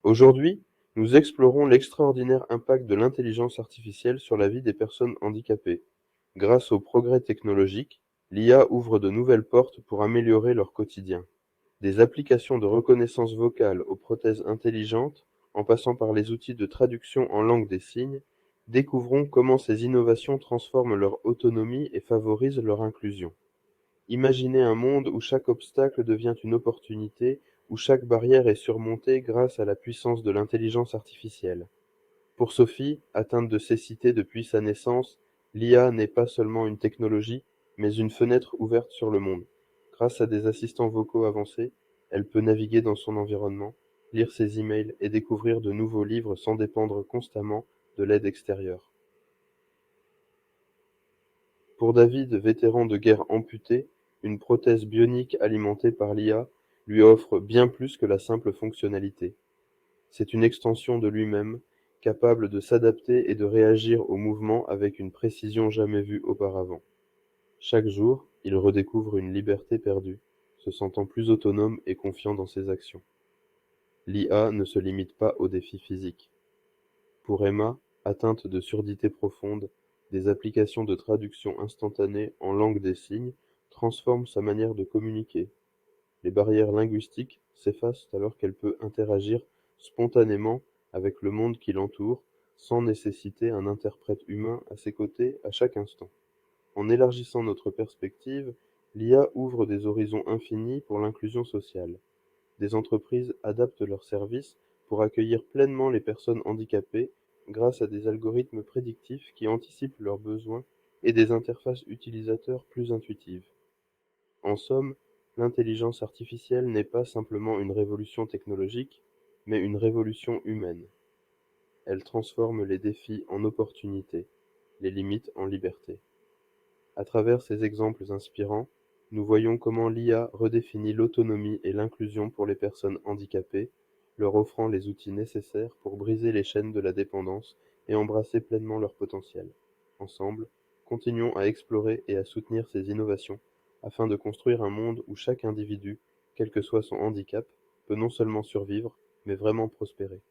Aujourd'hui, nous explorons l'extraordinaire impact de l'intelligence artificielle sur la vie des personnes handicapées. Grâce aux progrès technologiques, l'IA ouvre de nouvelles portes pour améliorer leur quotidien. Des applications de reconnaissance vocale aux prothèses intelligentes, en passant par les outils de traduction en langue des signes, découvrons comment ces innovations transforment leur autonomie et favorisent leur inclusion. Imaginez un monde où chaque obstacle devient une opportunité, où chaque barrière est surmontée grâce à la puissance de l'intelligence artificielle. Pour Sophie, atteinte de cécité depuis sa naissance, l'IA n'est pas seulement une technologie, mais une fenêtre ouverte sur le monde. Grâce à des assistants vocaux avancés, elle peut naviguer dans son environnement, lire ses emails et découvrir de nouveaux livres sans dépendre constamment de l'aide extérieure. Pour David, vétéran de guerre amputé, une prothèse bionique alimentée par l'IA lui offre bien plus que la simple fonctionnalité. C'est une extension de lui-même, capable de s'adapter et de réagir aux mouvements avec une précision jamais vue auparavant. Chaque jour, il redécouvre une liberté perdue, se sentant plus autonome et confiant dans ses actions. L'IA ne se limite pas aux défis physiques. Pour Emma, atteinte de surdité profonde, des applications de traduction instantanée en langue des signes transforment sa manière de communiquer. Les barrières linguistiques s'effacent alors qu'elle peut interagir spontanément avec le monde qui l'entoure, sans nécessiter un interprète humain à ses côtés à chaque instant. En élargissant notre perspective, l'IA ouvre des horizons infinis pour l'inclusion sociale. Des entreprises adaptent leurs services pour accueillir pleinement les personnes handicapées grâce à des algorithmes prédictifs qui anticipent leurs besoins et des interfaces utilisateurs plus intuitives. En somme, l'intelligence artificielle n'est pas simplement une révolution technologique, mais une révolution humaine. Elle transforme les défis en opportunités, les limites en liberté. À travers ces exemples inspirants, nous voyons comment l'IA redéfinit l'autonomie et l'inclusion pour les personnes handicapées, leur offrant les outils nécessaires pour briser les chaînes de la dépendance et embrasser pleinement leur potentiel. Ensemble, continuons à explorer et à soutenir ces innovations afin de construire un monde où chaque individu, quel que soit son handicap, peut non seulement survivre, mais vraiment prospérer.